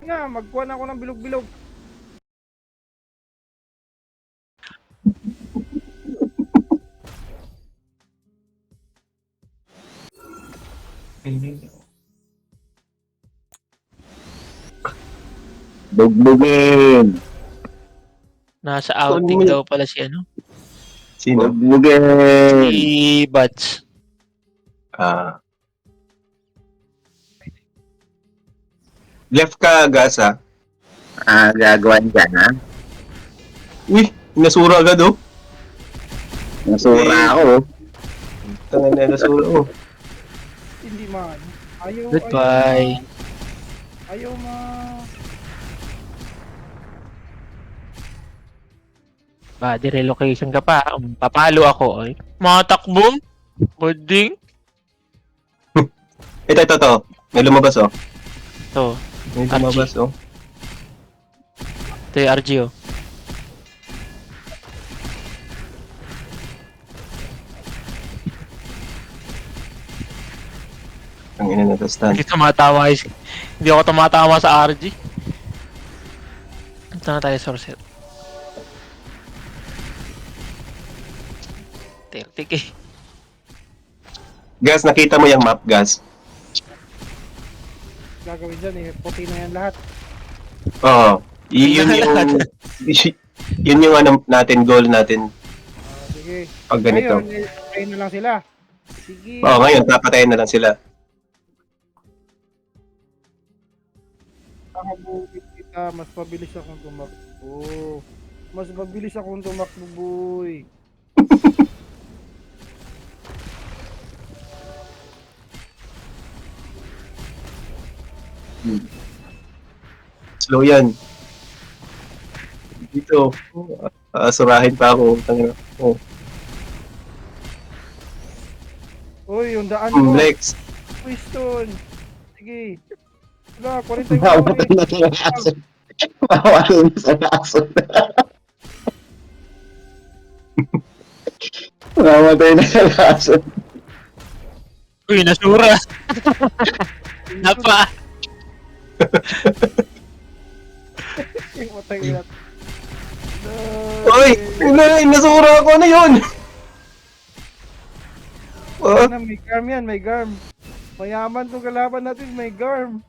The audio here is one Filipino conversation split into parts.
nga, magkuha na ako ng bilog-bilog. Bugbugin. Nasa outing daw pala si ano? Sino? Bugbugin. Si Buds. Ah. Left ka, Gasa. Gagawa dyan, ha? Uy, nasura agad oh. Nasura ako. Tangan na nasura oh. Hindi man. Ayaw, Goodbye. Ayaw ma. Body relocation ka pa. Papalo ako. Ay. Matakbo. Boding. Ito. May lumabas oh. To. May lumabas oh. Ito yung RG oh. Ang ina na stand. Hindi ako tumatawa sa RG. Ito na tayo sorcerer. 30k. Gas, nakita mo yung map, Gas? Gagawin dyan eh. Puti na yan lahat. Oo. Yun yung ano natin, goal natin Sige. pag ganito. Ngayon, ayun na lang sila. Sige. Oo, ngayon, papatayin na lang sila. Kakabuhin kita. Mas mabilis akong tumakbo. Mas mabilis akong tumakbo, boy. Slow yan. Dito. Surahin pa ako. Oh. Uy, yung daan mo. Lex. Piston. Sige. Wala, 40 Mamatay na sa aso. Mamatay na sa aso. Mamatay na sa aso. Uy, nasura. Napa. Yung matay na. Uy! Nasura ako! Ano yun? May garm yan, may garm. Mayaman tong kalaban natin, may garm.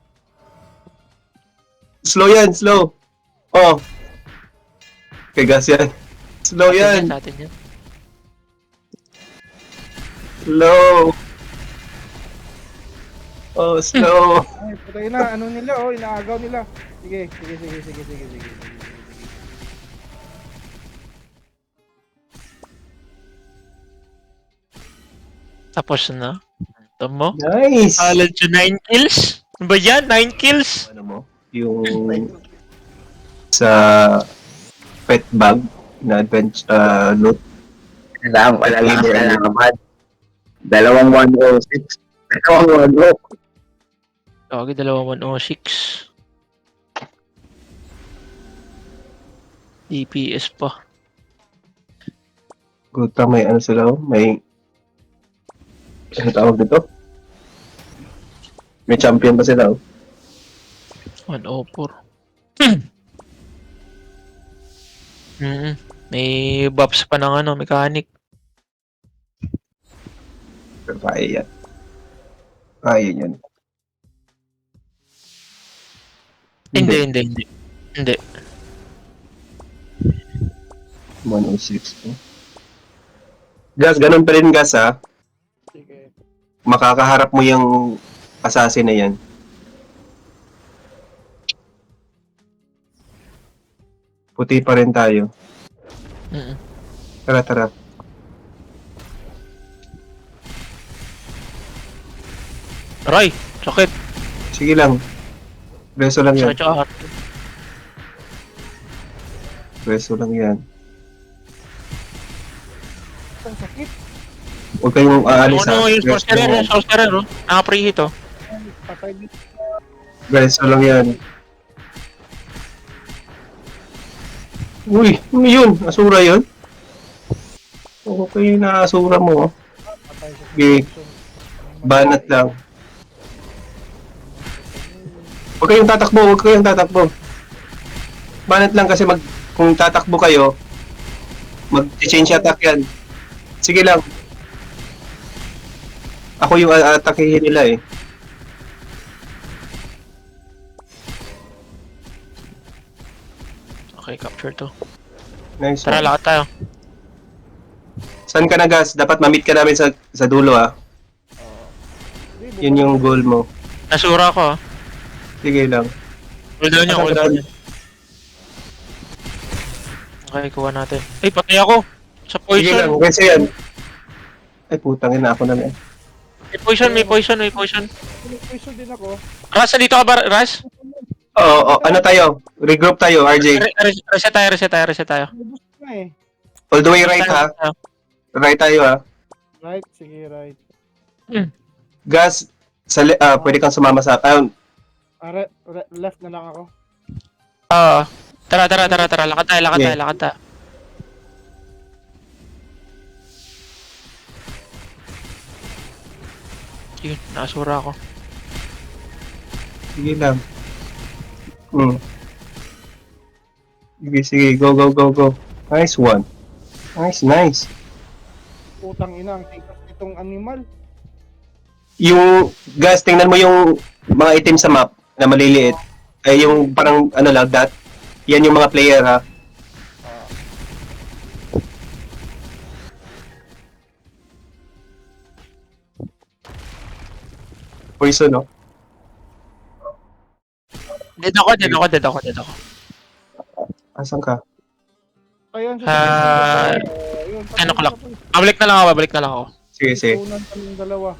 Slow yan, slow. Oh. Kay Gas yan. Slow yan. Sa atin yan. Slow. Oh, slow. Ay, patay na. Ano nila, oh, inaagaw nila. Sige. Tapos na. Ito mo. Nice. Alad siya 9 kills. Ano ba yan? 9 kills? Ano mo? Yung sa pet bag na adventure loot. Wala lang naman. 2106. 2106. Okay, 2106. DPS pa. Guta, may ano sila oh. May ano tawag dito? May champion pa sila oh. 104. May buffs pa ng ano, mechanic. Pero kaya yan. Kaya yan. Hindi. 106 oh. Gas, ganun pa rin Gas ha. Sige. Makakaharap mo yung assassin na yan. Puti pa rin tayo. Tara. Aray! Sakit! Sige lang. Beso lang yan. Sakit siya. Beso lang yan. Ang sakit. Huwag kayong aalis ha. Yung sorcerer, oh. Naka-preheat, oh. Patay dito. Beso lang yan. Uy, ano yun? Asura yun? Okay na asura mo. Oh. Patay sa Okay. Banat lang. Huwag kayong tatakbo, huwag kayong tatakbo. Banat lang kasi kung tatakbo kayo, mag-change attack yan. Sige lang. Ako yung atakihin nila eh. Okay, capture to. Nice Tara, one. lakad tayo. Saan ka na, Gas? Dapat ma-meet ka namin sa dulo ah. Yun yung goal mo. Nasura ko, ah. Sige lang. Cooldown nyo, cooldown nyo. Okay, kuha natin. Ay, patay ako! Sa Sige lang, poison! kasi yan. Ay, putang ina ako na. May poison, may poison, may poison. Poison din ako. Ras, dito ka ba, Ras? Oo, ano tayo? Regroup tayo, RJ. Reset tayo, reset tayo, reset tayo. Ubus na eh. All the way right ha. Right tayo ha. Right, sige, right. Gas, pwede kang sumama sa... Left na lang ako. Oo. Tara, lakad tayo, lakad tayo, lakad tayo. Yun, nakasura ako. Sige lang. Sige, go. Nice one. Nice. Putang ina, ang tigas nitong animal. Yung, Gas, tingnan mo yung mga item sa map na maliliit. Ay, yung parang, ano lang, dot. Yan yung mga player, ha? Poison, no? Dead ako. Asan ka? Ayun, Yun, 10 o'clock. Babalik na lang ako. Sige. Tunan kaming dalawa.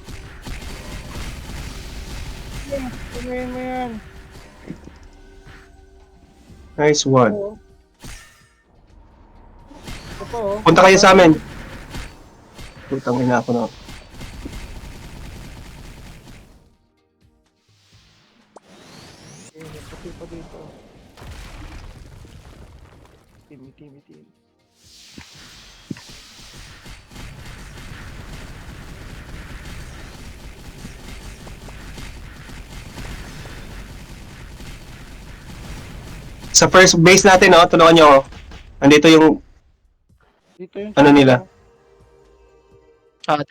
Tumayin mo yan. Nice one. Oo. Ito pa oh. Punta kayo sa amin. Putang ina ako na. Pati pa dito. Team. Sa first base natin, no? Tulungan nyo ako. Andito yung... Dito yung Ano nila? Tara.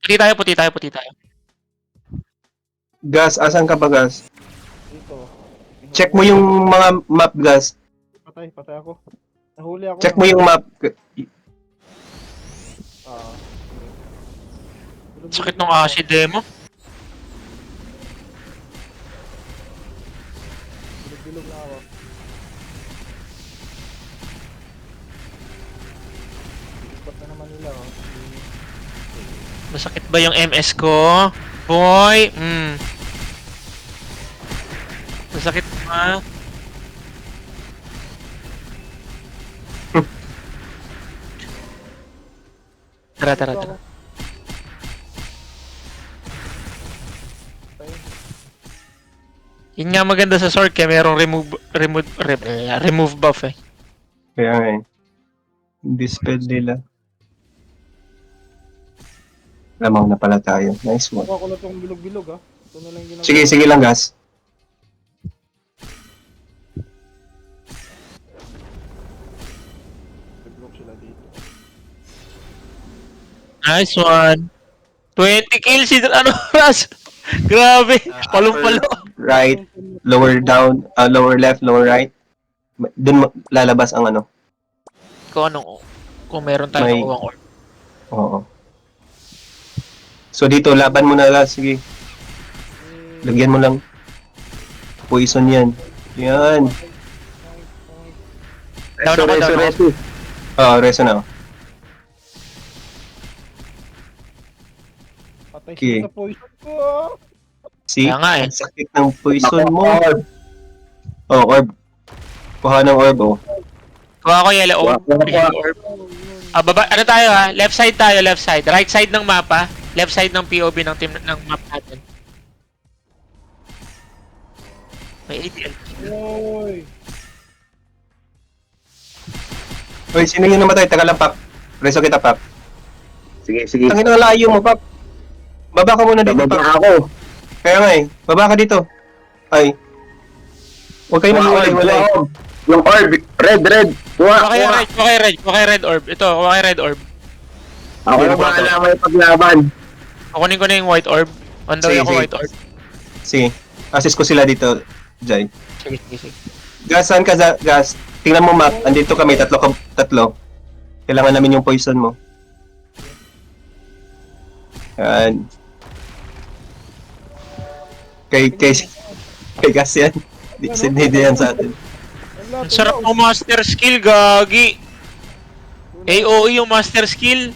Puti tayo. Gas, asan ka ba, Gas? Dito. Check mo yung mga map, Gas. Patay ako. Nahuli ako. Check mo yung map. Ah. Sakit nung acid demo. Bilog na ako. Ipat na naman nila oh. Masakit ba yung MS ko? Boy! Masakit ba? Tara. Patay. Yun nga maganda sa sword kaya merong remove buff eh. Kaya nga eh. Dispel nila. Lamang na pala tayo. Nice one. Kuha ko na tong bilog-bilog ah. Ito na lang ginagawa. Sige lang, Gas. Bilog sila dito. Nice one! 20 kills si Ras! Grabe! Palong-palo! Right, lower down, lower left, lower right. Doon lalabas ang ano. Kung meron tayong May- nakuha orb. Oo. So dito, laban mo na, Gas. Sige. Lagyan mo lang. Poison yan. Yan. Down ako. Oo, reso na. Patay Okay. sila sa poison ko ah. See? Kaya nga eh. Ang sakit ng poison mo. Oh, orb. Kuha ng orb, oh. Kuha ko yellow orb. Yellow orb. Baba, ano tayo ha? Left side tayo, left side. Right side ng mapa. Left side ng POV ng team ng map natin. May ADL. Oy. Uy, sino yung namatay? Taga lang, Pap. Reso kita, Pap. Sige. Tangin ang layo mo, Pap. Baba ka muna dito, Bababa Pap. ako. Kaya nga eh. Baba ka dito. Ay. Huwag kayo namiwalay-walay. Yung orb, red. Kuha Kuha. kayo red orb. Ito, kuha kayo red orb. Ako na bahala may paglaban. Kukunin ko na yung white orb. On the way Sige, ako sige. white orb. Sige. Assist ko sila dito, Jai. Sige, sige, sige. Gas, saan ka, Gas? Tingnan mo map. Andito kami, tatlo. Kailangan namin yung poison mo. Yan. Kay Gas yan. Hindi yan sa atin. Ang sarap ng master skill, gagi. AOE yung master skill.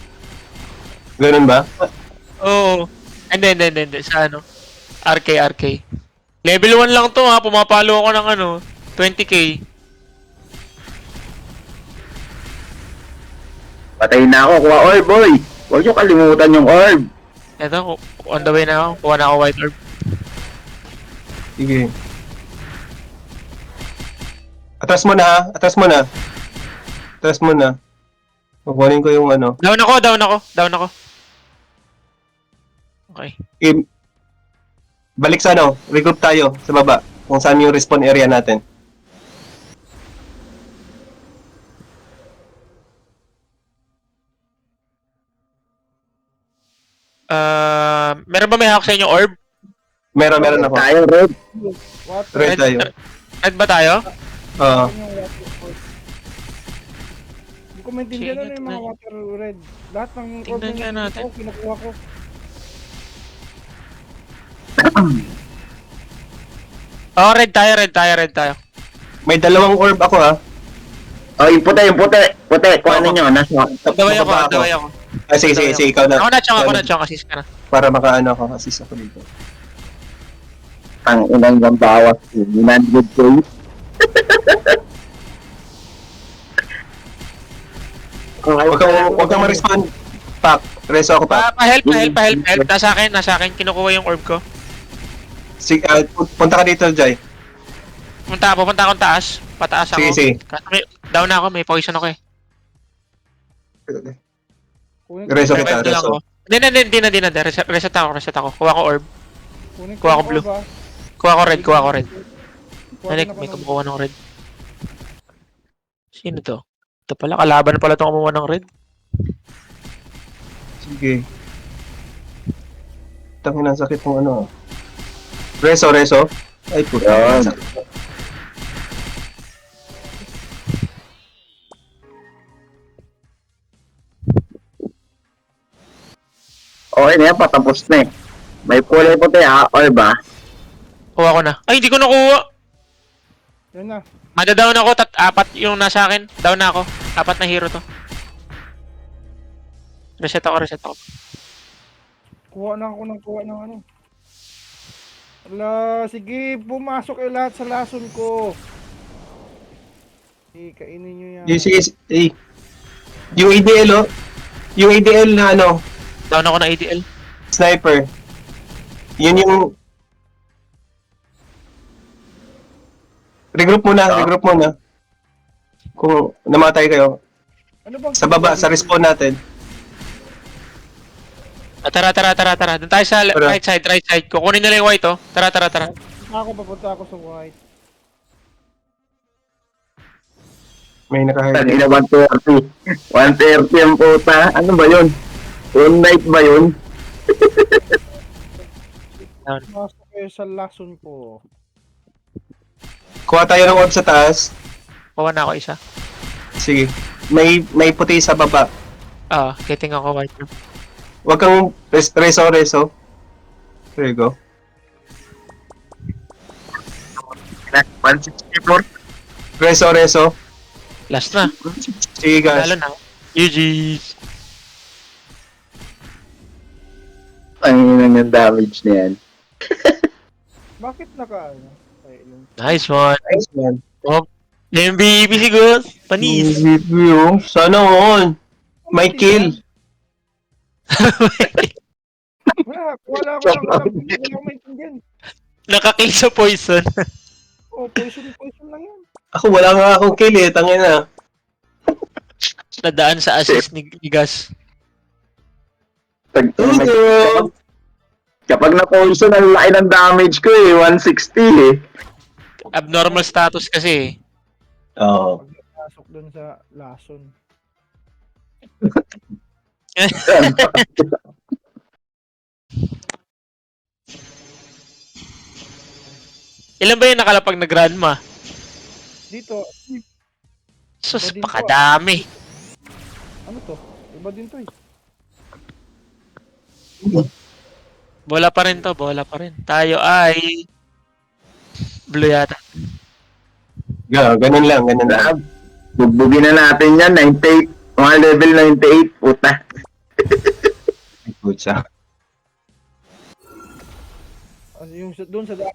Ganun ba? Oo. Hindi. Sa ano? RK. Level 1 lang to ha. Pumapalo ako ng ano, 20k. Patay na ako, kuha orb, boy. Huwag nyo kalimutan yung orb. Eto, on the way na ako. Kuha na ako white orb. Sige. Atras mo na ha. Atras mo na. Kukunin ko yung ano. Down ako. Okay. Balik sa ano. Regroup tayo sa baba. Kung saan yung respawn area natin. Meron ba may hawak sa inyo orb? Meron ako. Tayo, red. Water. Red tayo. Red ba tayo? Oo. Yung water orb. Hindi ko maintindihan ano yung mga water red. Lahat ng orb Tingnan nga natin. kinukuha ko. Oh, red tayo. May dalawang orb ako ha. Oh, yung puti. Kuha ninyo, nasa. Daway ako, Bababa daway ako. Ah, sige, ikaw na. Ako na chong, assist ka na. Para makaano ako, assist ako dito. Ang inang ng bawas. 900k. Huwag kang ma-respond. Pak, reso ako pa. Pa-help. Nasa akin, kinukuha yung orb ko. Sige, punta ka dito, Jai. Pupunta akong taas. Pataas ako. Sige. Kasi down na ako, may poison ako eh. Kunin Reso ko- kita, Revive lang reso. ako. Hindi. Reset ako. Kuha ko orb. kuha ko yung blue. orb, ah. Kuha ko red. Kuha Ano, din ako may ng- kumuha ng red. Sino to? Ito pala, kalaban pala itong kumuha ng red. Sige. Tangin ang sakit ng ano. Reso. Ay, puta. Yan. Okay na yan, patapos na eh. May kulay puti ha, orb ba? Kuha ko na. Ay, hindi ko nakuha! Yan na. Mada-down ako, apat yung nasa akin. Down na ako. Apat na hero to. Reset ako. Kuha ng ano. Ala, sige, pumasok kayo lahat sa lason ko. Kainin nyo yan. Sige. Yung ADL, oh. Yung ADL na ano, Down ako na ADL. sniper. Yun yung... Regroup muna. Kung namatay kayo. Ano bang Sa baba, sa respawn natin. Tara. Doon tayo sa Tara. right side. Kukunin nila yung white, oh. Tara. Papunta ako sa white. May nakahilig. Tangina 130. 130 ang puta. Ano ba yun? One night ba yun? Pumasok kayo sa lason ko. Kuha tayo ng orb sa taas. Kuha na ako isa. Sige. May puti sa baba. Getting ako white. Huwag kang reso. There you go. 164. Reso. Last na. Sige guys. Lalo na. GG's. Ang inang yung damage na yan. Bakit ano? Ay, yun. Nice one. Nice man. MVP si Gus. Panis. Review. Sana all. May kill. Wala ko maintindihan. Nakakill sa poison. Oh, poison lang yan. Ako wala nga akong kill eh. Tangin na. Nadaan sa assist ni Gus. Kapag na-poison, ang laki ng damage ko eh. 160 eh. Abnormal status kasi eh. Oo. Pag napasok dun sa lason. Ilan ba yung nakalapag na grandma? Dito, Sus, Iba din to, pakadami. ano to? Iba din to eh. Bola pa rin to, bola pa rin. Tayo ay blue yata. Ganun lang, ganun lang. Grab. Bugbugin na natin yan, 98. Mga level 98, puta. Putsa. Ano yung doon sa daan.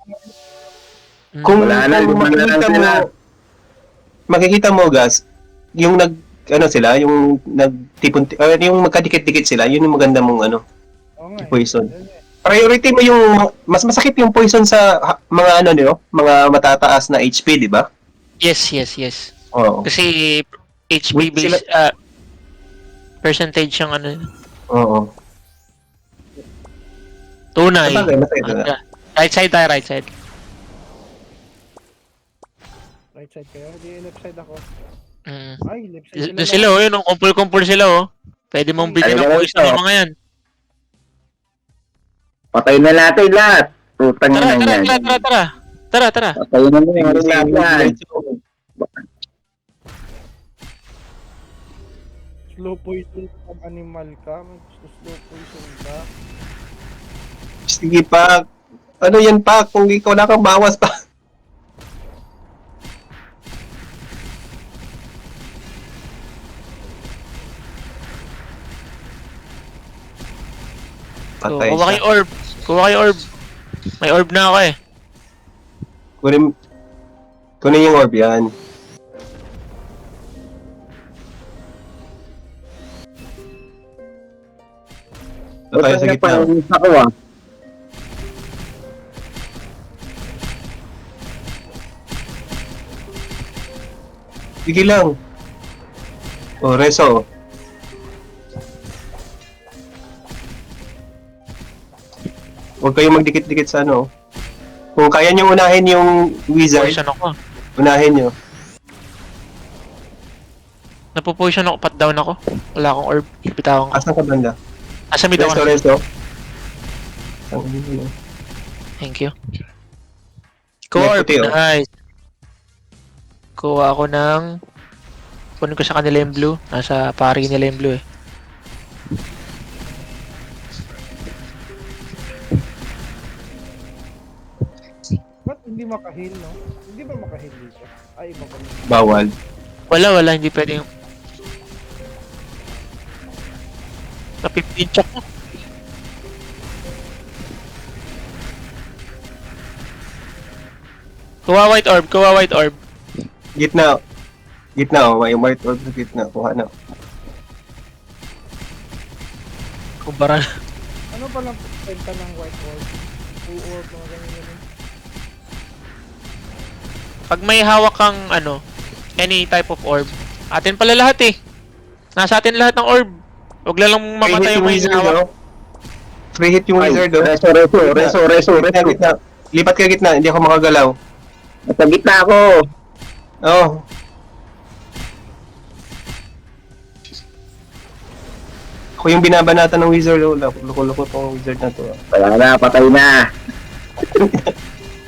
Kung, Wala na, kung lima na lang sila. makikita mo, guys, yung ano sila, yung nagtipon, yung magkadikit-dikit sila, yun yung maganda mong Oo nga eh. poison. Ayun eh. Priority mo yung, mas masakit yung poison sa mga mga matataas na HP, di ba? Yes, yes, yes. Oo. Kasi HP Wait, based, percentage yung ano. Oo. Tunay. Sabagay, masakit na. Right side tayo, right side. Right side kayo, di left side ako. Mm. Ay, left side Doon sila, oh, yun, oh, kumpul-kumpul sila, oh. Pwede mong bigyan ng Talaga poison ito. yung mga yan. Patay na natin lahat. Putang Tara, ina tara, yan. tara, tara, tara. Tara, tara. Patay na lahat yan. Slow poison pag animal ka, slow poison ka. Sige pa. Ano yan pa? Kung ikaw na kang bawas pa. So, Patay kuha siya. kayo orb. Kuha kayo orb. May orb na ako eh. Kunin yung orb yan. Ito tayo sa Putang ina pa, gitna. yung ako ah. Sige lang. O, reso. Huwag kayong magdikit-dikit sa ano. Kung kaya nyo unahin yung wizard, Poison ako. unahin nyo. Napo-poison ako, pat down ako. Wala akong orb. Bitawan ko. Asan ka banda? Asa mid Reso, ako. reso. Ang ano. Thank you. Kuha May orb. puti, oh. Nice. Kuha ako ng... Kunin ko sa kanila yung blue. Nasa pari nila yung blue eh. Ba't hindi makahil, no? Hindi ba makahil dito? Ay, iba pa rin. Bawal. Wala, hindi pwede yung... Na 15 chok mo. Kuha white orb, kuha white orb. Gitna. Gitna, oh. May white orb sa gitna. Kuha na. Kumpara. Ano pa lang penta ng white orb? Full orb, mga ganyan. Pag may hawak kang ano, any type of orb, atin pala lahat eh. Nasa atin lahat ng orb. Huwag lang mamatay yung may hawak. oh. Free hit yung Ay, wizard, oh. reso. Gitna. Lipat ka gitna, hindi ako makagalaw. Nasa gitna ako. Oh. Ako yung binabanatan ng wizard, oh. Loko-loko tong wizard na to. Wala na, patay na.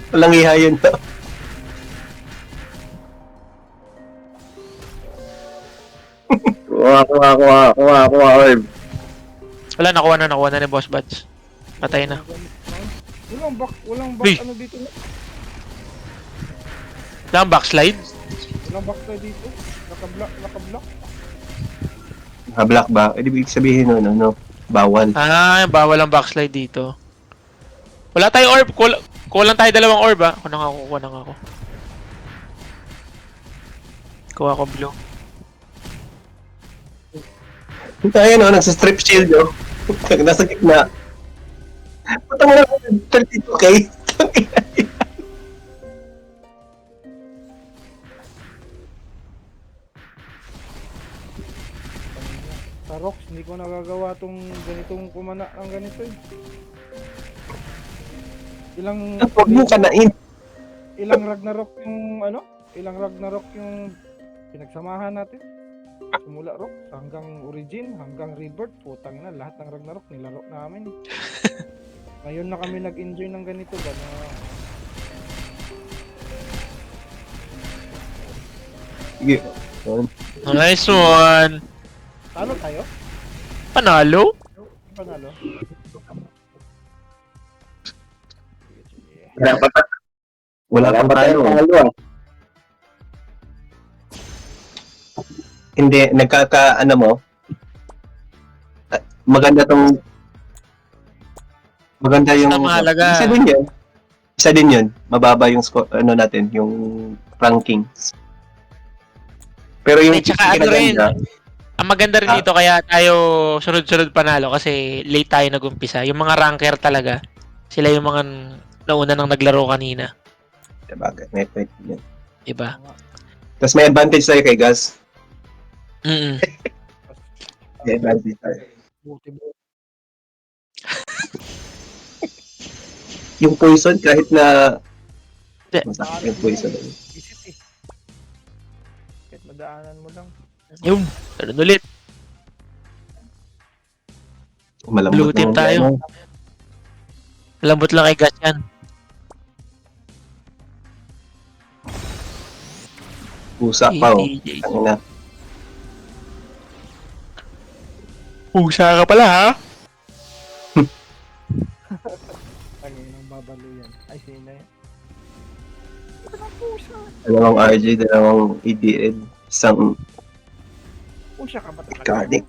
Walang iha yun, to. Kuha, orb. Wala, nakuha na ni Boss Buds. Patay na. Walang Uy. ano dito. Lang backslide. Walang back tayo dito. Nakablock. Black ba? Eh, di ibig sabihin nun, ano? Bawal. Ah, bawal ang backslide dito. Wala tayong orb. Kulang tayo dalawang orb ah. Kuha na nga ako. Kuha ko blue. Tayo, no? Nagsa-strip shield, oh. Nasa gitna. Patang na 32k. Sa rocks, hindi ko nagagawa tong ganitong kumana ang ganito eh. Ilang... Huwag mo kanain. ilang Ragnarok yung ano? Ilang Ragnarok yung pinagsamahan natin? Simula Rock hanggang Origin, hanggang Rebirth, putang na lahat ng Ragnarok nilaro namin. Ngayon na kami nag-enjoy ng ganito ba na Sige. Yun. Nice one. talo tayo? Panalo? Panalo? Dapat Wala wala pang pa tayo talo. talo ah. Hindi, ano mo, maganda yung, Basta mahalaga. isa din yun, mababa yung score, natin, yung ranking. Pero yung At saka ano rin, kinaganda, ang maganda rin dito kaya tayo sunod-sunod panalo kasi late tayo nag-umpisa. Yung mga ranker talaga, sila yung mga nauna nang naglaro kanina. sabagay, may point yun. Diba? Tapos may advantage tayo kay Gus. Mm. May advantage tayo. Buti mo. Yung poison, kahit na Hindi. masakit yung poison. Isip eh. Kahit madaanan mo lang. Yung, ganun ulit. Malambot Blue team naman tayo. yan. Lambot lang kay Gas yan. Pusa pa oh. AJ. Tangina. Pusa ka pala ha? Tangin ng babalo yan. Ay, sino yan? Dalawang RJ, dalawang EDL, isang Pusha ka ba talaga? Cardic.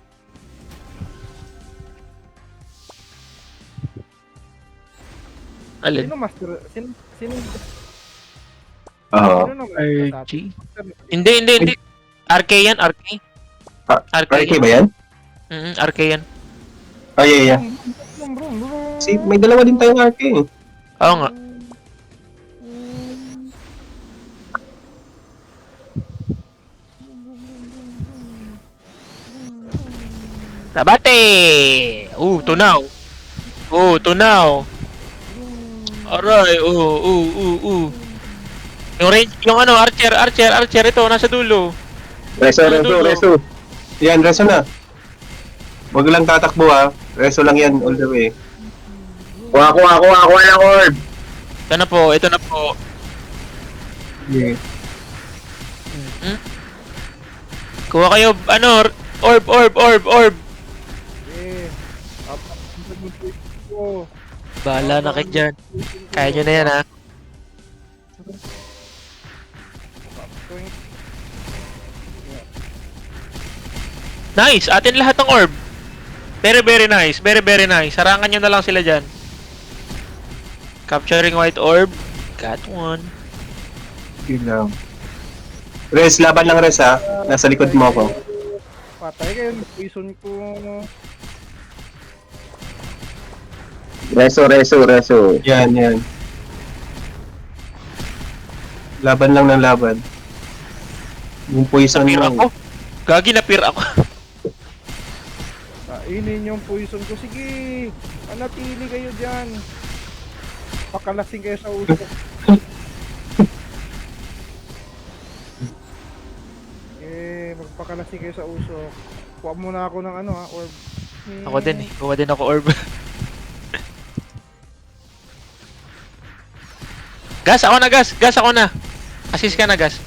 Alin? Sino master? Sino Oo. naman? RG? Hindi. RK yan, RK. RK RK ba yan? RK yan. Oh, yeah. Si, may dalawa din tayong RK eh. Oo nga. Tabate! Tunaw. Tunaw. Aray, Yung range, yung ano, archer ito, nasa dulo. Reso. Yan, reso na. Huwag lang tatakbo ha. Reso lang yan all the way. Kuha ng orb. Ito na po. Yeah. Kuha kayo, ano, orb. Eh. Oh. Bahala na kayo dyan. Kaya nyo na yan, ha? Nice! Atin lahat ng orb. Very nice. Very nice. Sarangan nyo na lang sila dyan. Capturing white orb. Got one. Yun lang. Res, laban lang res ha. Nasa likod mo ako. Patay kayo. Poison ko. Reso. Yan. Laban lang ng laban. Yung poison Napir lang. ako. Gagi, napir ako. Kainin yung poison ko. Sige. Manatili kayo dyan. Pakalasing kayo sa ulo. Magpakalasing kayo sa usok. Kuha muna ako ng ano ha, orb. Ako din eh. Kuha din ako orb. Gas, ako na gas. Gas, ako na. Assist ka na, gas.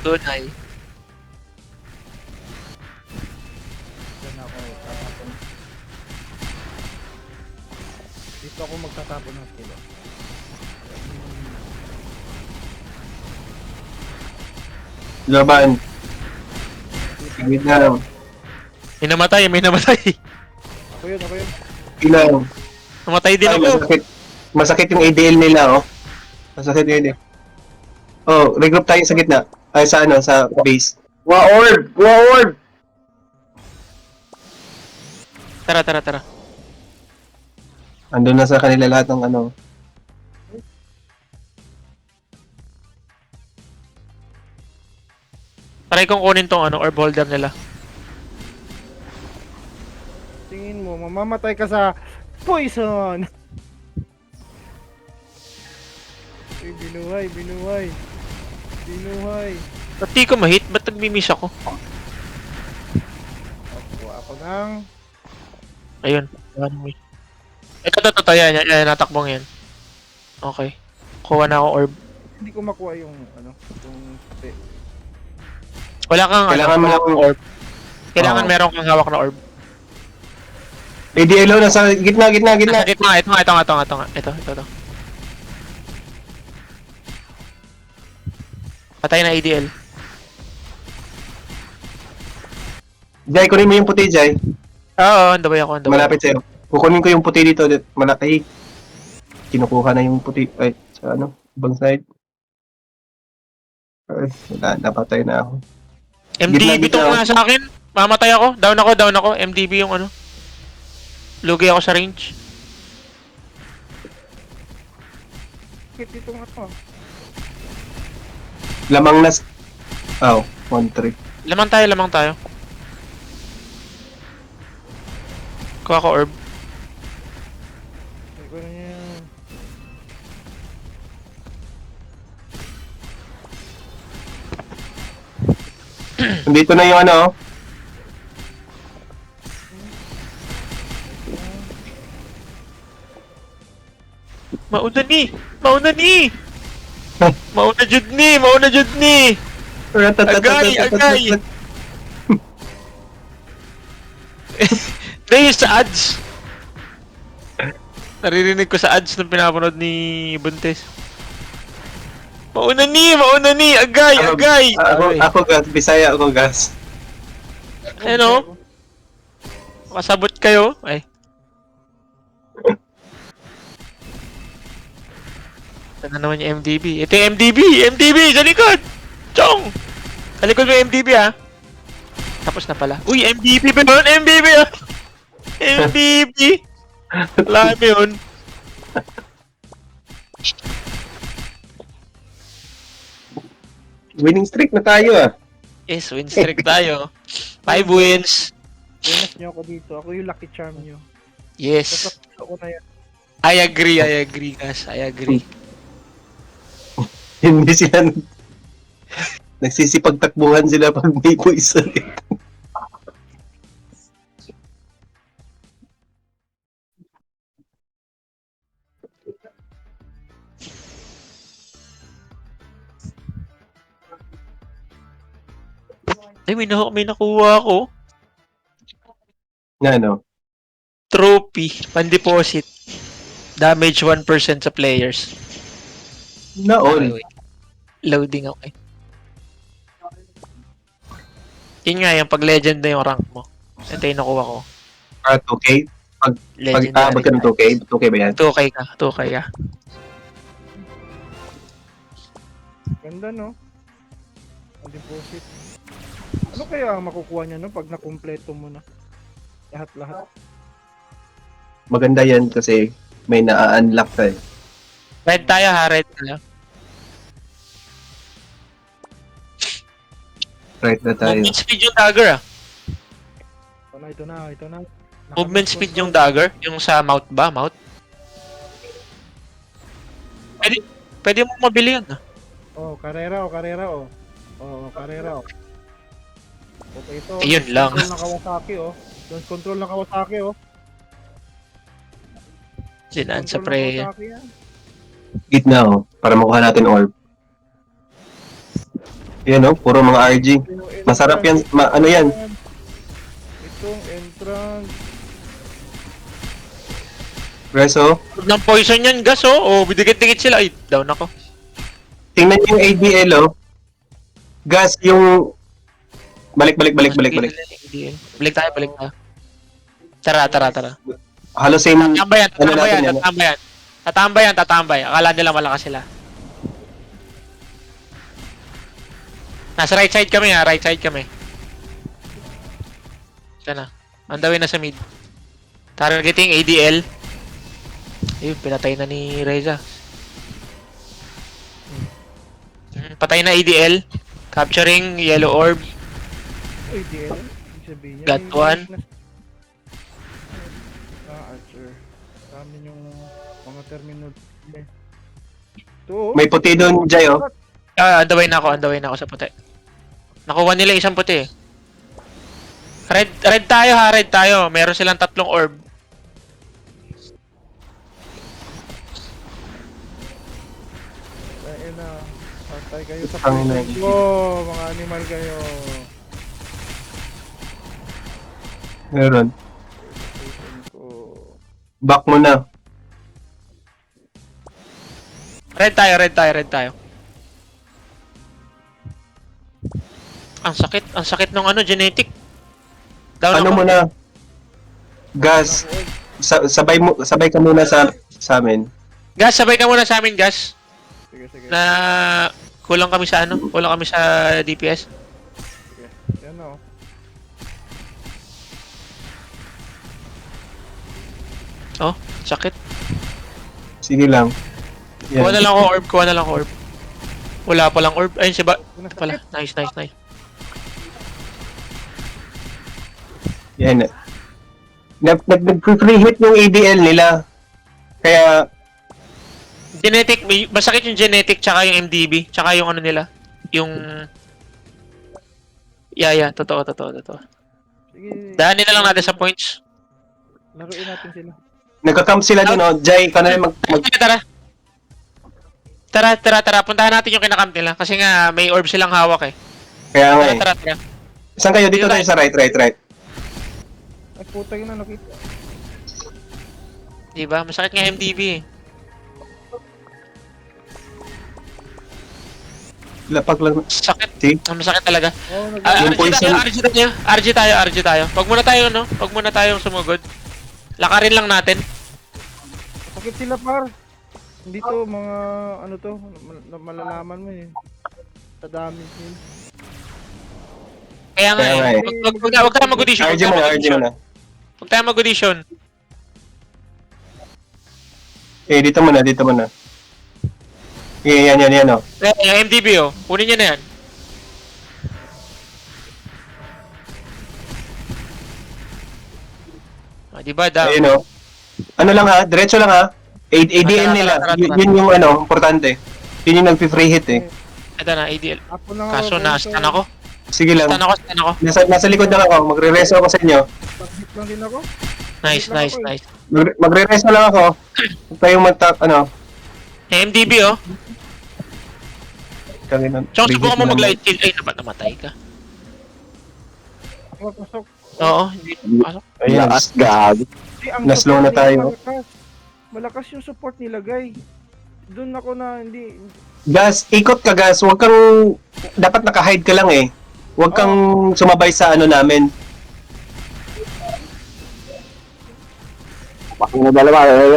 Tunay. Diyan ako tatapon. Dito ako magtatapon ng skill. Laban. Sige na. May namatay. Ako yun. Sige lang. Namatay din Ay, ako. masakit yung ADL nila oh. Masakit yung ADL. Oh, regroup tayo sa gitna. Ay, sa ano, sa base. Kuha orb. Tara. Andun na sa kanila lahat ng ano. Try kong kunin tong ano, orb holder nila. Tingin mo, mamamatay ka sa poison. binuhay, binuhay. Binuhay. Ba't di ko ma-hit? Ba't nagmi-miss ako? Kuha ako ng... Ayun. Ito. Yan, natakbong yan. Okay. Kuha na ako orb. Hindi ko makuha yung ano, yung puti. Wala kang, Kailangan mo wala lang- kang orb. Kailangan Oo. meron kang hawak na orb. ADL nasa gitna. Nasa gitna, ito nga. Ito. Patay na ADL. Jai, kunin mo yung puti, Jai. Oo, andabay ako. Malapit sa'yo. Kukunin ko yung puti dito. Malaki. Kinukuha na yung puti. Ay, sa ano? Ibang side. Ay, wala. Napatay na ako. MDB Gitna, tong gitna. nasa akin. Mamatay ako. Down ako. MDB yung ano. Lugi ako sa range. Bakit dito nga to? Lamang nas... Oh, 1-3. Lamang tayo. Kuha ko orb. Hindi ko na yan. Dito na yung ano. Mauna ni! Mauna jud ni! Agay! Dahil sa ads! Naririnig ko sa ads nung pinapanood ni Buntes. Mauna ni! Agay! Ako gas. Bisaya ako gas. Ano? Makasabot kayo? Ay. Ito na naman yung MDB. Ito yung MDB! Sa likod! Chong! Sa likod mo yung MDB ha. Tapos na pala. Uy, MDB pa yun! MDB ha! MDB! Wala kami yun. Winning streak na tayo ah. Yes, win streak tayo. 5 wins. Bonus nyo ako dito. Ako yung lucky charm nyo. Yes. Tapos ako na yan. I agree guys. I agree. Hindi sila... Nagsisipagtakbuhan sila pag may poison. Ay, may nakuha ako. Na ano? Trophy. Pan-deposit. Damage 1% sa players. Na all. Wait. Loading okay. Yun nga, yung pag legend na yung rank mo. Ito yung nakuha ko. 2K? Pag Legendary. abot ka ng 2K? 2K ba yan? 2K ka. Ganda no? Ang deposit. Ano kaya ang makukuha niya no pag nakumpleto mo na? Lahat. Maganda yan kasi may na-unlock ka eh. Red tayo ha, red tayo. Right na tayo. Movement speed yung dagger ah. Ito na. Movement speed yung dagger. Yung sa mouth ba? Mouth? Pwede mo mabili yun ah. Oh, karera. Oh, karera. Okay, ito. Ayun lang. Control ng Kawasaki oh. Don't control ng Kawasaki oh. Sinaan sa Control ng pre. Kawasaki yan. Gitna oh. Para makuha natin orb. Yan oh. Puro mga RG. Yung Masarap yan. Ano yan? Itong entrance. Reso. Huwag ng poison yan, gas oh. Oh, bidikit-dikit sila. Ay, down ako. Tingnan yung ADL oh. Gas yung... Balik. Balik tayo. Tara. Halos same... Tatambay. Akala nila malakas sila. Nasa right side kami. Sana. On the way na sa mid. Targeting ADL. Ayun, pinatay na ni Reza. Patay na ADL. Capturing yellow orb. Uy, DL. Ibig sabihin niya. Got one. Archer. Dami yung mga terminal. Ito, oh. May puti doon, Jay, oh. Andaway na ako sa puti. Nakuha nila isang puti. Red tayo ha, red tayo. Meron silang 3 orb. Ayun na. Patay kayo sa Ang ina. prison ko. Mga animal kayo. Meron. Prison ko. Back mo na. Red tayo. Ang sakit ng ano, genetic. Down Ano ako. mo na? Gas. Sabay ka muna sa amin. Gas, sabay ka muna sa amin, Gas. Sige, sige. Na kulang kami sa DPS. Sige. Yan na, oh. Oh, sakit. Sige lang. Kuha na Yan. lang ako orb. Wala pa lang orb. Ayun, siya ba? Pala. Nice. Yan. Nag-free hit yung ADL nila. Kaya, Genetic, masakit yung genetic tsaka yung MDB, tsaka yung ano nila, yung totoo. Sige. Daanin na lang natin sa points. Laruin natin sila. nagka-camp sila doon, oh. Jay, ka na rin Tara, puntahan natin yung kinakamp nila kasi nga may orb silang hawak eh. Kaya nga eh. Tara. Saan kayo? Dito tayo sa right. Ay, putang na nakita. Diba? Masakit nga MDB eh. Lapag lang. Sakit. See? Masakit talaga. Oh, Yung poison- RG tayo. Wag muna tayong sumugod. Lakarin lang natin. Sakit sila, par. Hindi to mga ano to, malalaman mo eh. Sa dami nila. Kaya nga Kaya nga eh. eh. Wag tayo mag-audition. RG mo na. Huwag tayo mag-audition. Eh, dito muna. Yan, oh. Yung MDB oh. Kunin niya na yan. Diba? Ayun, oh. Ano lang ha, diretso lang ha. ADN nila, Tara. yun yung ano, importante. Yun yung nag-free hit eh. Ito na, ADL. Ako lang Kaso na-stun ako. Sige lang. Stun ako. Nasa likod lang ako, magre-reso ako sa inyo. Pag-hit lang din ako. Nice. Magre-reso lang ako. Huwag tayong ano. MDB oh. Chong, subukan mo mag-light kill. Ay, namatay ka. Pasok. Oo, hindi pasok. Ayan. Gag. Ang Na-slow support na tayo. nila malakas yung support nila, guy. Doon ako na hindi. Gas, ikot ka gas. Huwag kang, dapat naka-hide ka lang eh. Huwag kang sumabay sa ano namin. Bakit na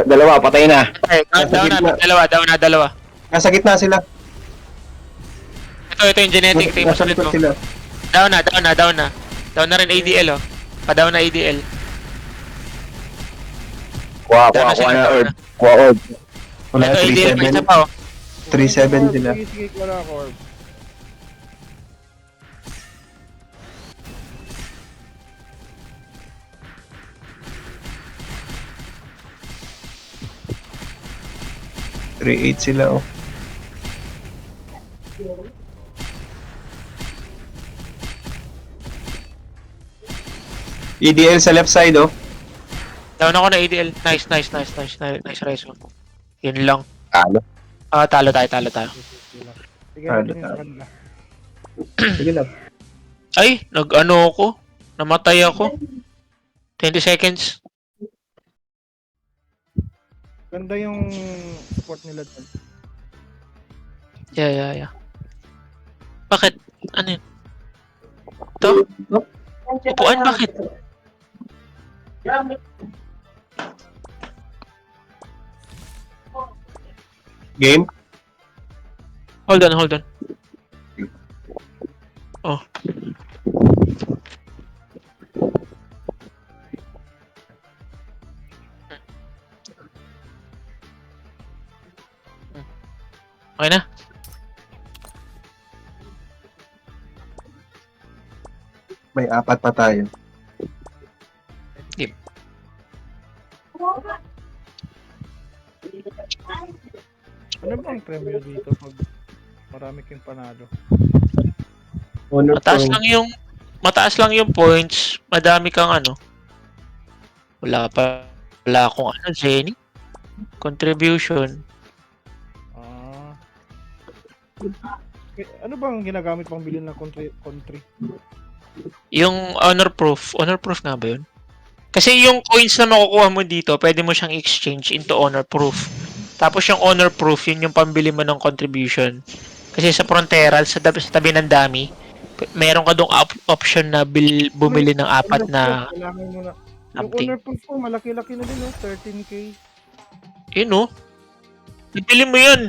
dalawa, patay na. Okay, down na, dalawa. Nasa gitna sila. Ito yung genetic. Ito yung Nasa masalit likod ko. sila. Down na. Down na rin ADL oh. Pa-down na ADL. Kuha Down na sila, na down orb. na. Kuha orb. Wala, Ito ADL pa, isa pa oh. 3-7 sila. Sige, wala ako. Orb. Three 8 sila oh. EDL sa left side oh. Down ako na ADL. Nice reso. Yun lang. Ano? Talo tayo. Sige, natin yun sa kanila. Sige lang. Ay, nag-ano ako. Namatay ako. 20 seconds. Ganda yung support nila doon. Yeah. Bakit? Ano yun? Ito? Upuan, bakit? Game? Hold on. Oh. Okay na? May 4 pa tayo. Ano bang premyo dito pag marami kang panalo? Honor Mataas point. lang yung points, madami kang ano. Wala akong ano, Jenny. Contribution. Ah. Ano bang ginagamit pang bilhin ng country? Yung honor proof. Honor proof nga ba yun? Kasi yung coins na makukuha mo dito, pwede mo siyang exchange into honor proof. Tapos yung honor proof, yun yung pambili mo ng contribution. Kasi sa Fronteral, sa tabi ng dami, meron ka dong option na bumili ng apat Honor na proof, kailangan mo na. Yung something. honor proof ko, malaki-laki na din, no? 13k. Yun oh. Bibili mo yun.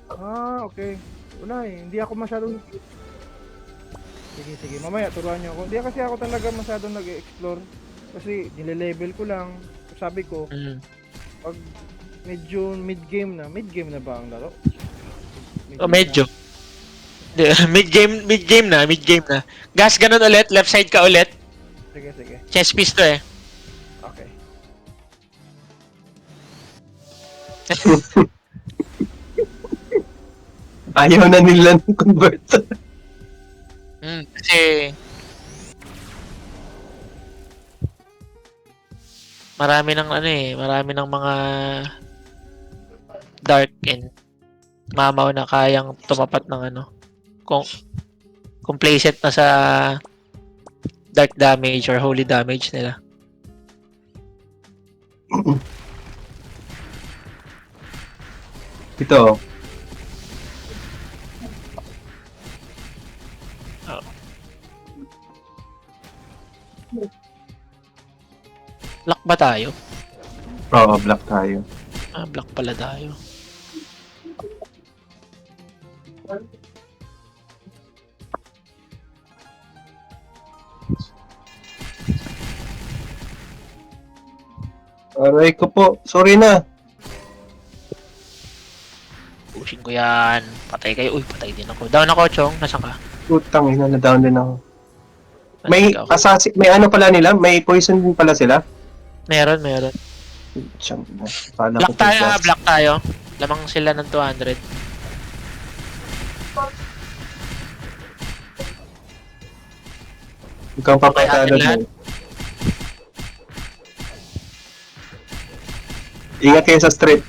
Ah, okay. Wala eh. Hindi ako masyadong... Sige. Mamaya, turuan niyo ako. Hindi kasi ako talaga masyadong nag-explore. Kasi, nile-level ko lang. Sabi ko, Mm. pag medyo mid-game na ba ang laro? Oh, medyo. Mid-game na. Gas ganun ulit, left side ka ulit. Sige. Chest piece to eh. Okay. Ayaw na nila ng convert. Kasi marami ng mga dark and mamaw na kayang tumapat ng ano. Kung playset na sa dark damage or holy damage nila. Ito. Black ba tayo? Oo, black tayo. Black pala tayo. Aray ko po. Sorry na. Pushing ko yan. Patay kayo. Uy, patay din ako. Down ako, Chong. Nasaan ka? Putang ina, na-down din ako. Nasaan ka? May ano pala nila? May poison din pala sila? Meron. Siyam na. Pala Black ko tayo tugas. black tayo. Lamang sila ng 200. Ikaw papatalo Okay, atin mo. Ingat kayo sa street.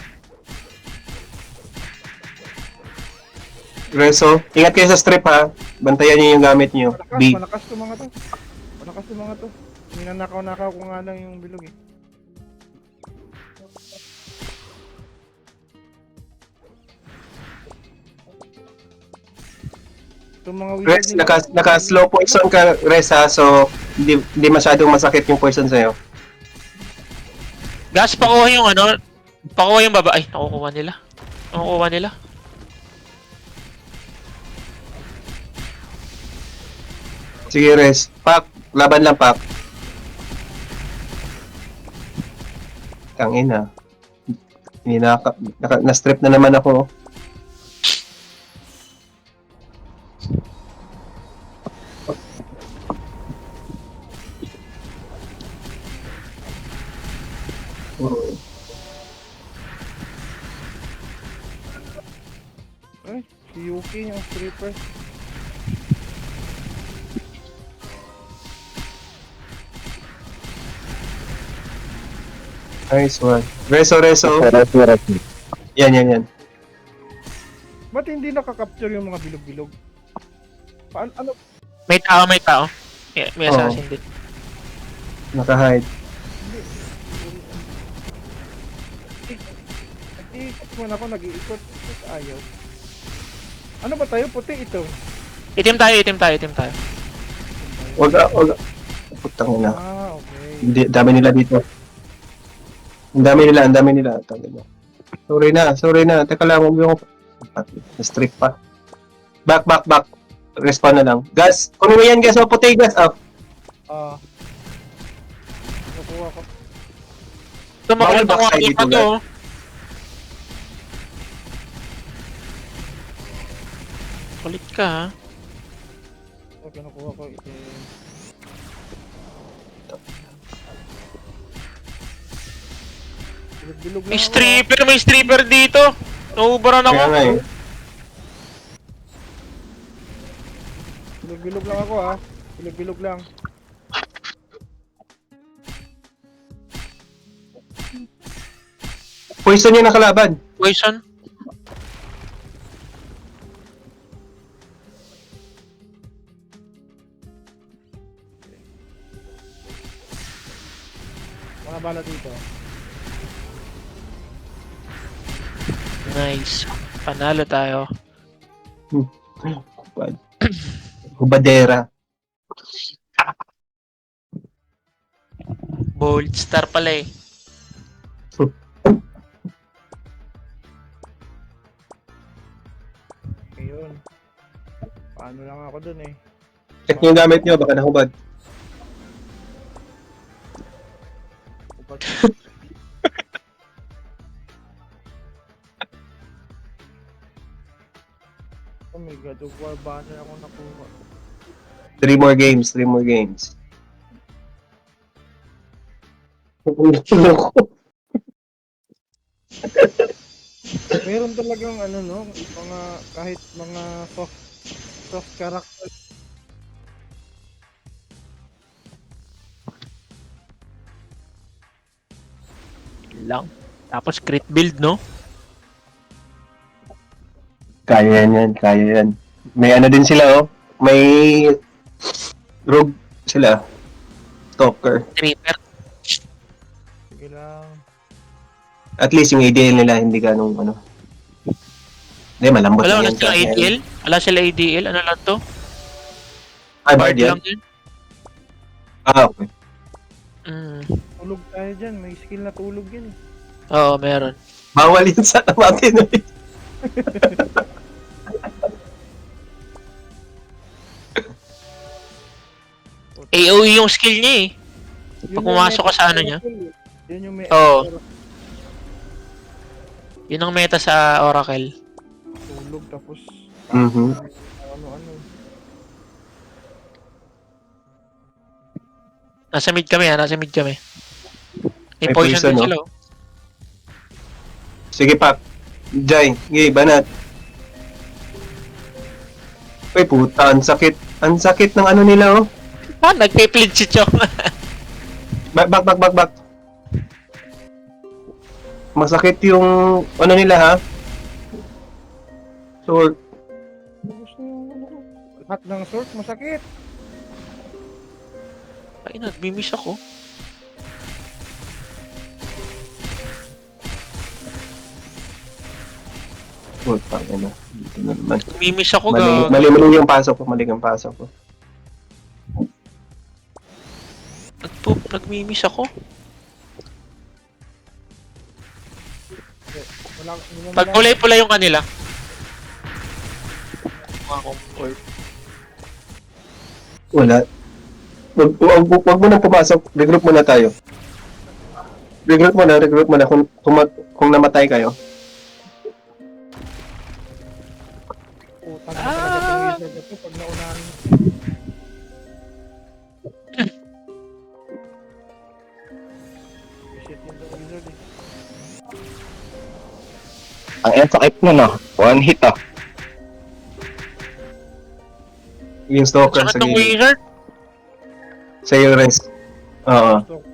Reso, ingat kayo sa strip ha. Bantayan niyo yung gamit niyo. B. Malakas to mga to. Ninanakaw-nakaw ko nga lang yung bilog eh. Itong mga wizard Res, naka-slow poison ka, Res ha. So, hindi masyadong masakit yung poison sa'yo. Gas, pakuha yung ano. Pakuha yung baba. Ay, nakukuha nila. Sige, Res. Pak. Laban lang, Pak. Tangina. Hindi na-strip na naman ako. Ay, si Yuki yung stripper. Nice one. Reso. Yan. Ba't hindi nakaka-capture yung mga bilog-bilog? Ano? May tao. May Oo. assassin din. Naka-hide. Nag-iikot man ako, nag-iikot. Ba't ayaw? Ano ba tayo? Puti ito. Itim tayo. Wag. Putang ina. Ah, okay. Dami nila dito. Ang dami nila. Tangina. Sorry na. Teka lang, huwag yung... Na-strip pa. Back. Respawn na lang. Gas! Kunin mo yan, gas. O, puti, gas. Oh. Nakuha ko. Tumakulit Bawal ako backside ako dito, to. Kulit ka ha. Okay, nakuha ko. Bilog-bilog na May ako. stripper dito. Nauubaran ako. Kaya nga eh. Bilog-bilog lang ako ha. Bilog-bilog lang. Poison yung nakalaban. Poison. Mga bala dito. Nice. Panalo tayo. Hubadera. Bold star pala eh. Ayun. Paano lang ako dun eh. Check nyo yung gamit nyo, baka nahubad. Upat. Oh my god, of war banner ako nakuha. 3 more games, 3 more games. Meron talagang ano no, mga kahit mga soft character. Lang. Tapos crit build, no? Kaya yan, kaya yan. May ano din sila, oh. May rogue sila. Stalker. Reaper. Sige lang. At least yung ADL nila, hindi ganong ano. Hindi, malambot Wala lang yan. sila ADL? Wala sila ADL? Ano lang to? Ay, bard yan? lang yun? Ah, okay. Tulog tayo dyan, may skill na tulog yan eh. Oo, meron. Bawal yun sa tamatin. AOE yung skill niya eh. Yun Pag yung pumasok ka meta sa ano niya? Yun yung may Oo. Yun ang meta sa Oracle. tulog tapos Mhm. ano-ano. Nasa mid kami ha, nasa mid kami. May May poison poison, din no? sila oh. Sige, Pak. Jai, gay, banat. Uy, puta, ang sakit. Ang sakit ng ano nila, oh. Ah, nagpe-plead si Chong. Back. Masakit yung ano nila, ha? So, Gusto yung ano ko. Lahat ng sword masakit. Ay, nagmimiss ako. puta, ano. Dito na naman. Nagmimiss ako ga. Mali yung pasok ko, mali yung pasok ko. Nagmimiss ako. Wala, hindi mo Pag wala- pula-pula yung kanila. Mga comfort. Wala. Wag mo na pumasok. Regroup muna tayo. Regroup muna. Kung namatay kayo. Utang na talaga itong wizard na to pag naunahan. Shit yun itong wizard eh. Ang sakit mo na. One hit ah. Yung stalker Sakit sa ng gilid. wizard. Sa iyo, Renz. Oo. Gusto ko.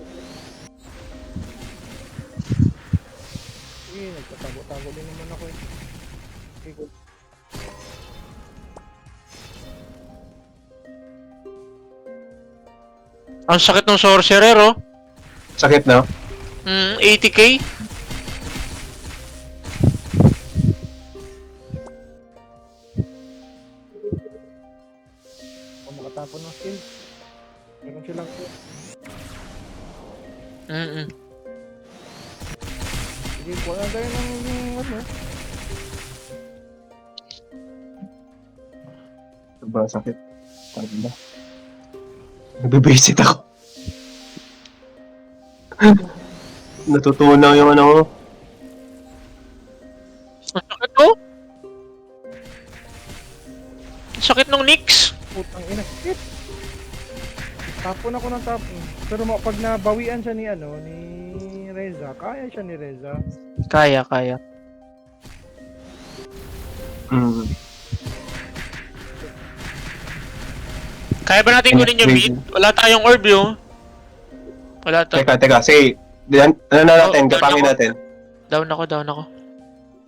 Nagtatago-tago din naman ako eh. Okay, good. Ang sakit ng sorcerer oh. Sakit, no? 80k. Kung makatapon ng skill. Meron silang skill. Sige, kuha na tayo ng ano. Sobrang sakit. Tangin na. Nagbe-basic ako. Natutunaw yung ano ko. Ang sakit oh. Ang sakit ng Nyx. Putang ina, shit. Tapon ako ng tapon. Pero pag nabawian siya ni ano, ni Reza, kaya siya ni Reza. Kaya. Mm. Kaya ba natin kunin yung mid? Wala tayong orb yun. Wala to. Teka. Sige. Ano na natin? Down Kapangin ako. natin. Down ako.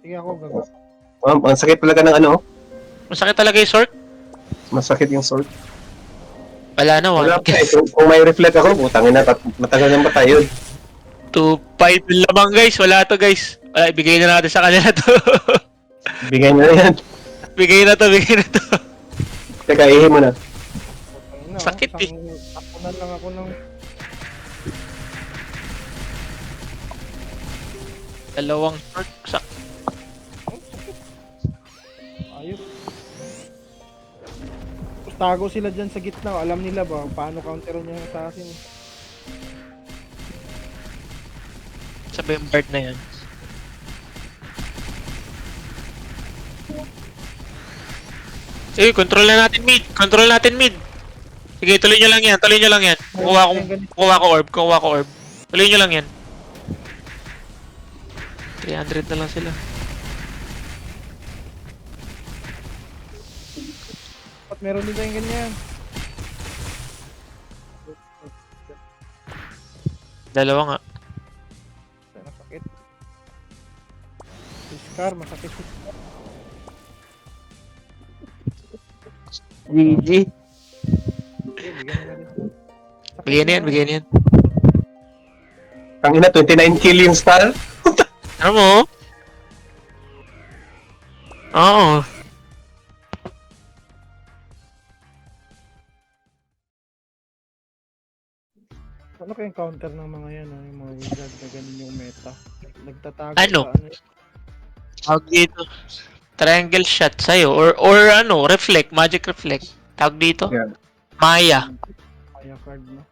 Sige ako, gago. Ang sakit talaga ng ano. Masakit talaga yung sword. Masakit yung sword. Wala na, Wala 1. pa eh. Kung may reflect ako, putangin na. Matagal na ba tayo? 2-5 lamang guys. Wala to guys. Wala, ibigay na natin sa kanila to. Bigay nyo na yan. bigay na to. Teka, ihi mo na. Putang ina, Sakit eh. Ako na lang ako ng... Dalawang sword. Ayos. Tapos tago sila dyan sa gitna. Alam nila ba paano counterin yung assassin. Sabi yung bird na yan. Sige, control natin mid. Sige, tuloy nyo lang yan. Kuha ko orb. Tuloy nyo lang yan. 300 na lang sila. At meron din tayong ganyan. Dalawa nga. Masakit. Si Scar, masakit si Scar. GG. Okay, bigyan na natin. Sakit Bigyan na yan. Ang ina, 29 kill yung star. Ano mo? Oo. Ano kayong counter ng mga yan, yung mga wizard na ganun yung meta? Nagtatago Ano? sa ano. Tawag dito. Triangle shot sa'yo. Or ano, reflect. Magic reflect. Tawag dito. Yeah. Maya. Kaya card na.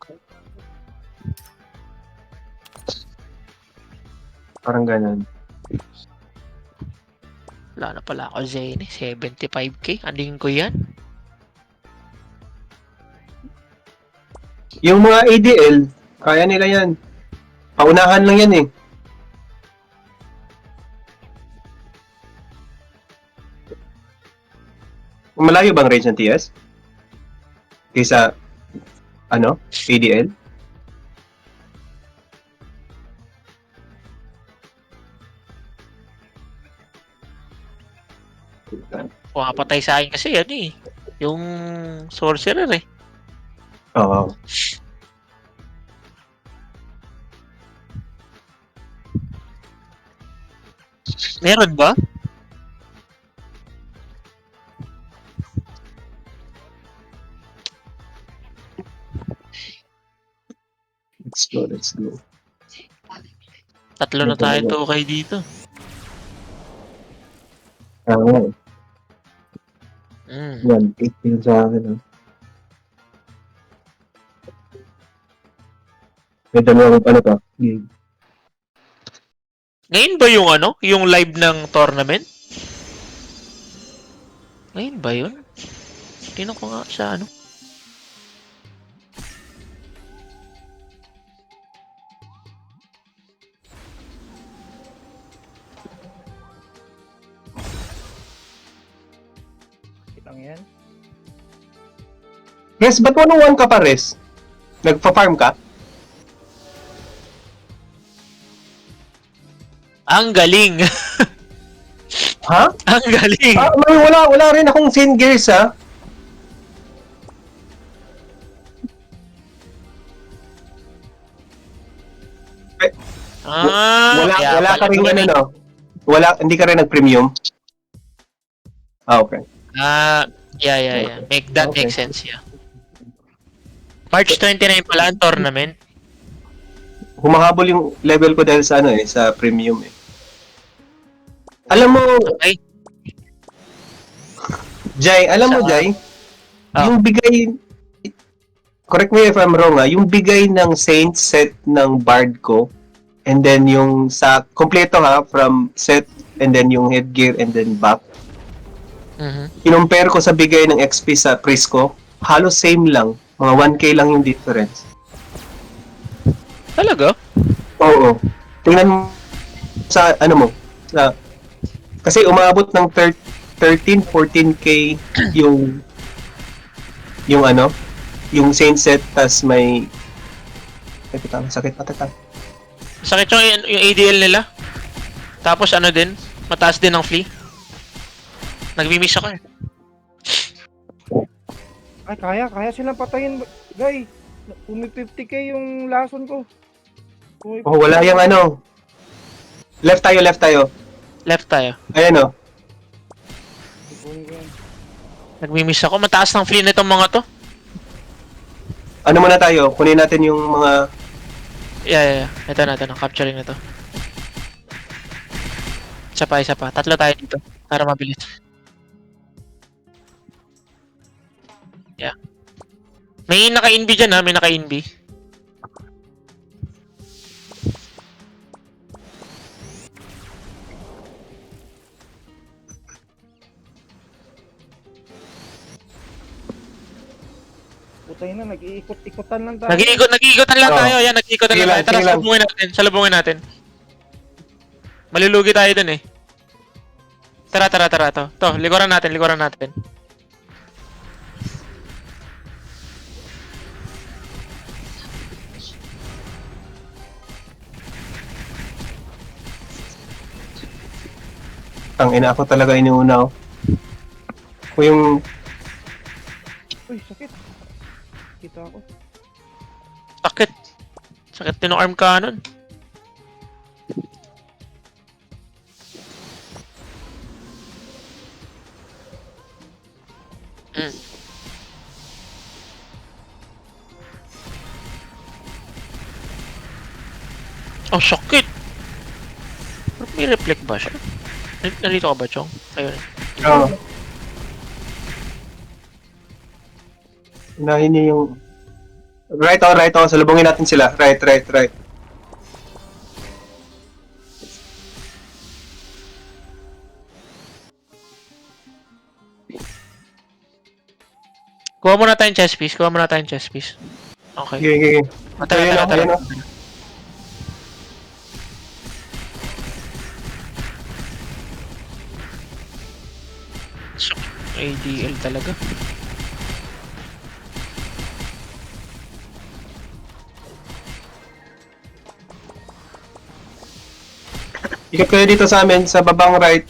Parang ganun. Wala na pala ako Zane. 75k. Anding ko yan. Yung mga ADL, kaya nila yan. Paunahan lang yan eh. Malayo bang range ng TS? Kaysa, ano? ADL? Pumapatay sa akin kasi yan eh. Yung sorcerer eh. Oo. Meron ba? Let's go. Tatlo na tayo tukay dito. Oo. Mm. 1-8 yun sa akin. Ah. May dalawang ano pa? Game. Ngayon ba yung ano? Yung live ng tournament? Ngayon ba yun? Tingnan ko nga sa ano. Kitang yan. Yes, ba't 101 ka pa, Res? Nagpa-farm ka? Ang galing! Ha? Ang galing! Wala rin akong Sin Gears, ha? Kaya Wala ka pala rin ganun. ano, hindi ka rin nag-premium? Ah, okay. Yeah. That Okay. makes sense, yeah. March 29 pala ang tournament. Humahabol yung level ko dahil sa ano sa premium eh. Alam mo, Okay. Jay, Jay, Ah. yung bigay, correct me if I'm wrong yung bigay ng Saint set ng Bard ko, and then yung sa, kompleto from set, and then yung headgear, and then back, Mhm. kinumpare ko sa bigay ng XP sa priest ko, halos same lang, mga 1k lang yung difference. Talaga? Oo. Tingnan mo sa ano mo, sa, kasi umabot ng 14k yung ano, yung Saint set, tas may teka, sakit pa teka. Sakit yung ADL nila. Tapos ano din, mataas din ang flea. Nagmi-miss ako eh. Ay, kaya silang patayin, guy. Kung may 50k yung lason ko. Kung may Oh, wala yung ano. Left tayo. Left tayo. Ayan oh. kunin ko yan. Nagmi-miss ako. Mataas ng flea nitong mga to. Ano muna tayo? Kunin natin yung mga... Yeah. Ito na. Capturing na to. Isa pa. Tatlo tayo dito. Para mabilis. Yeah. May naka-inb dyan ha. May naka-inb. Putay na, nag-iikot-ikutan lang tayo. Nag-iikotan lang Oo. tayo. Yan, nag-iikotan Sige lang tayo. lang, Tara, sige lang. salubungin natin. Malulugi tayo dun eh. Tara. To, likuran natin. Ang ina ako talaga iniuna oh. Kung yung... Uy, sakit. Kita ako. Sakit din ng arm cannon. Oh, sakit! May reflect ba siya? Nandito ka ba, Chong? Ayun. Oh. Unahin niyo yung... Right. Salubungin natin sila. Right. Kuha muna tayong chest piece. Okay. Sige. Tara. Ayun, oh. So, ADL talaga. Ikot kayo dito sa amin, sa babang right.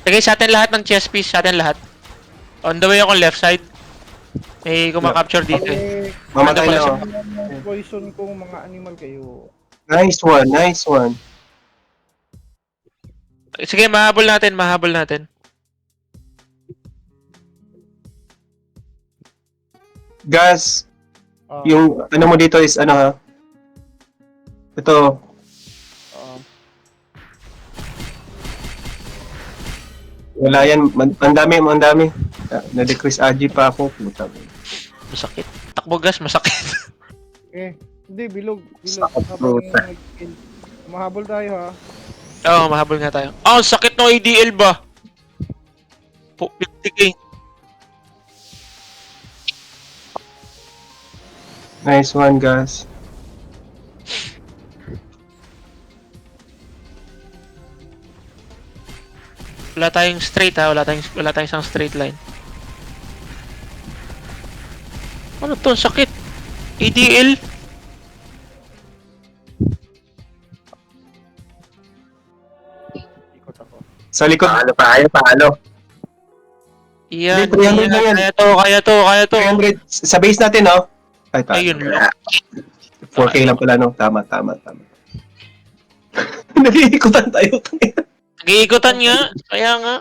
Lagay sa atin lahat ng chest piece. On the way akong left side. May kumakapture dito eh. Mamatay na Ano oh. Poison kung mga animal kayo. Nice one. Sige, mahabol natin. Gas, Ah, yung ano mo dito is ano ha? Ito, ah, wala yan. Ang dami. Na-decrease AG pa ako. Puta. Masakit. Takbo gas, masakit. hindi, bilog. Sakit, Habang puta. nag-kill. Mahabol tayo ha. Oo, mahabol nga tayo. Oh, sakit ng ADL ba? 50k. Nice one, Gas. Wala tayong straight ha, wala tayong isang straight line. Ano to? Sakit. ADL. Ikot ako. Sa likod, Paano? Yan. Hindi, 300 na yan. Kaya to. 300. Sa base natin, no? Ay, Ayun lang. 4K lang pala, no? Tama. Nag-iikutan tayo. Nag-iikutan nga. Kaya nga.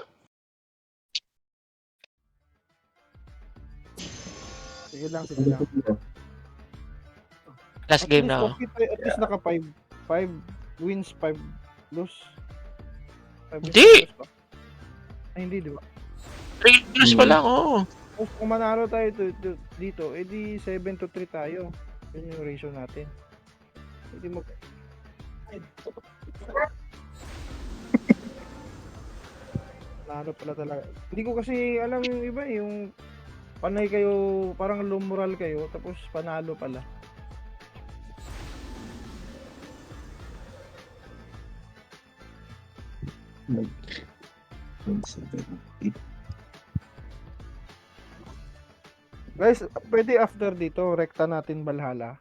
Sige lang. Last game na ako. At least naka 5 wins, 5 lose. Hindi. Ay, hindi, di ba? 3 plus pa lang, oo. Kung manalo tayo dito, edi 7-3 tayo. Yun yung ratio natin. Hindi mag... Nanalo pala talaga. Hindi ko kasi alam yung iba, yung panay kayo, parang low moral kayo, tapos panalo pala. 170. Guys, pwede after dito, rekta natin Valhalla.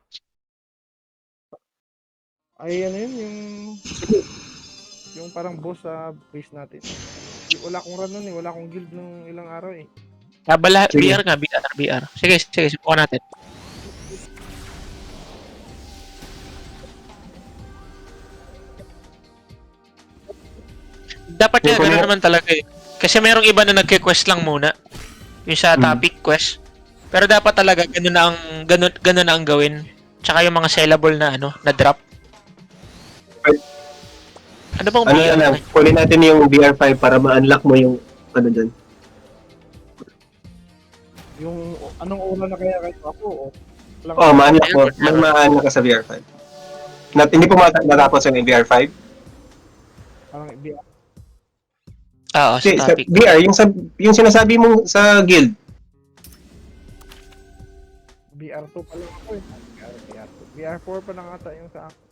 Ay, ano yun, yung parang boss sa base natin. Wala akong run nun eh, wala akong guild nung ilang araw eh. Sige. BR nga, BR. Sige, subukan natin. Dapat nga, Yung gano'n naman talaga eh. Kasi merong iba na nagke-quest lang muna. Yung sa topic quest. Pero dapat talaga, gano'n na ang gawin. Tsaka yung mga sellable na na drop. Ano bang Ano BR? na lang, kunin natin yung BR5 para ma-unlock mo yung ano dun. Yung anong una na kaya kayo ako? Walang Oh, ma-unlock mo. May ma-unlock ka sa BR5. Hindi po matapos yung BR5. parang Oo, sa Hindi, sa topic. BR, yung sinasabi mong sa guild. BR2 pa lang ako eh. BR2. BR4 pa lang ata yung sa akin.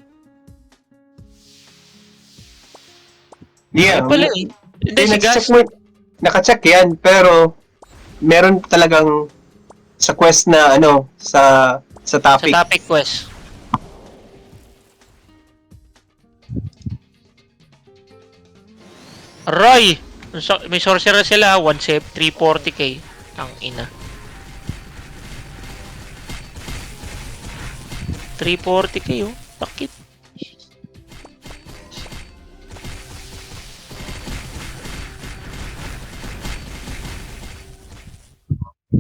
Yeah. Ay pala eh. Hindi, si nakacheck Gas. mo, nakacheck yan, pero meron talagang sa quest na sa Sa topic. topic quest. Roy! May sorcerer sila, 1 save, 340k. Ang ina. 340k oh. Takit.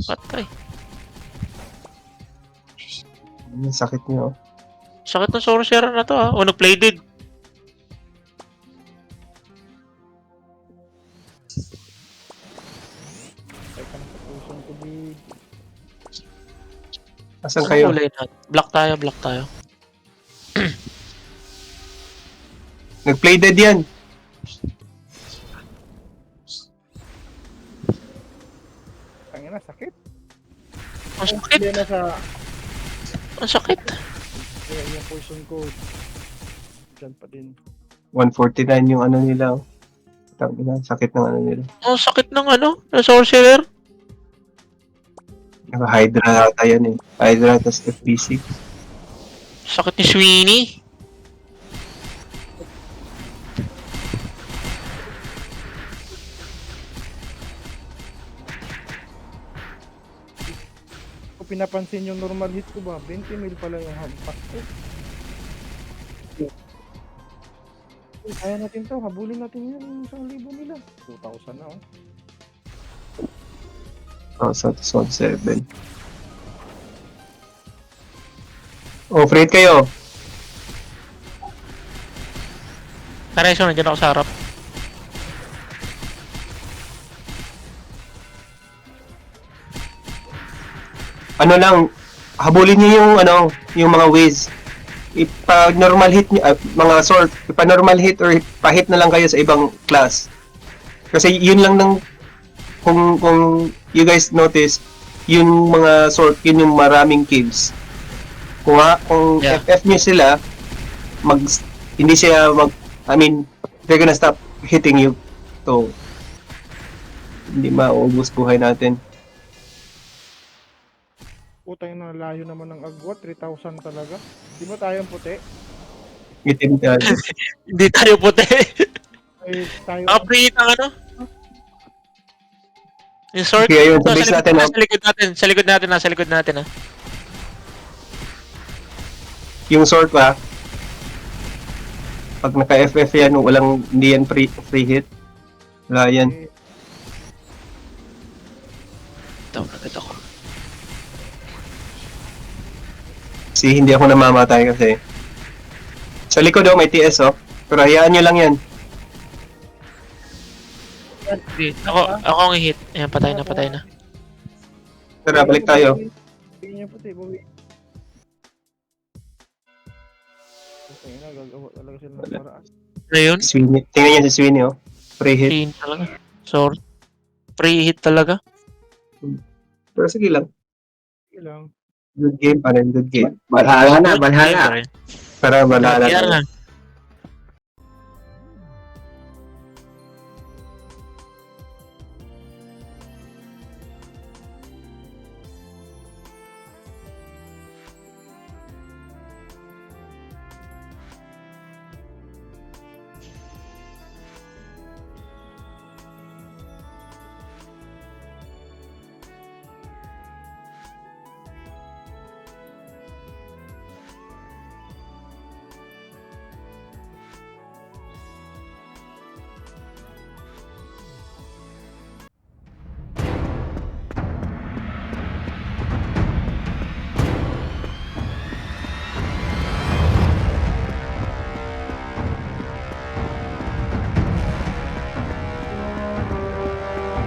Patay. Sakit niyo. Sakit ng sorcerer na to ah. O, nag-play dead. Teka na sa puson ko di. Asan kayo? Kulay na. Black tayo. Nag-play dead yan. Tangina, sakit. Ang sakit. Hindi na sa Ang sakit. kaya yung puson ko. Diyan pa din. 149 yung ano nila. Tangina, sakit ng ano nila. Ang sakit ng ng sorcerer. Hydra ata yan eh. Hydra tas FPC. Sakit ni Sweeney. Kung pinapansin yung normal hit ko ba, 20 mil pala yung hampas ko. Uy, kaya natin to, habulin natin yan yung 1,000 nila. 2,000 na oh. So, 7. Oh, free hit kayo. Nareso, nandiyan ako sa harap. Ano lang, habulin niyo yung mga ways. Ipa-normal hit niyo, mga sort, ipa-normal hit or pa-hit na lang kayo sa ibang class. Kasi yun lang kung you guys notice, yung mga sort, yun yung maraming caves. Kung Yeah. FF nyo sila, hindi siya they're gonna stop hitting you. So, hindi maubos buhay natin. Putang na layo naman ng agwat, 3,000 talaga. Di ba tayong puti? Itim tayo. Hindi tayo puti. Ay, tayo. Upgrade ang Yung sword. Okay, ayun, sa Ito, base natin, sa likod natin ah. Yung sort pa, pag naka-FF yan, hindi yan free hit. Wala yan. Ito, agad ako. Kasi hindi ako namamatay kasi. Sa likod may TS pero hayaan nyo lang yan. Ako ang hit. Ayan, patay na. Tara, balik tayo. Tingin niya puti, bawi. Okay na, gagawa talaga sila ng paraan. Ano yun? Sweeney. Tingnan niya si Sweeney Free hit. Free talaga. Sword. Free hit talaga. Pero sige lang. Sige lang. Good game pa rin, good game. Balhala na, balhala. Game pa rin. Para malala. Kaya nga.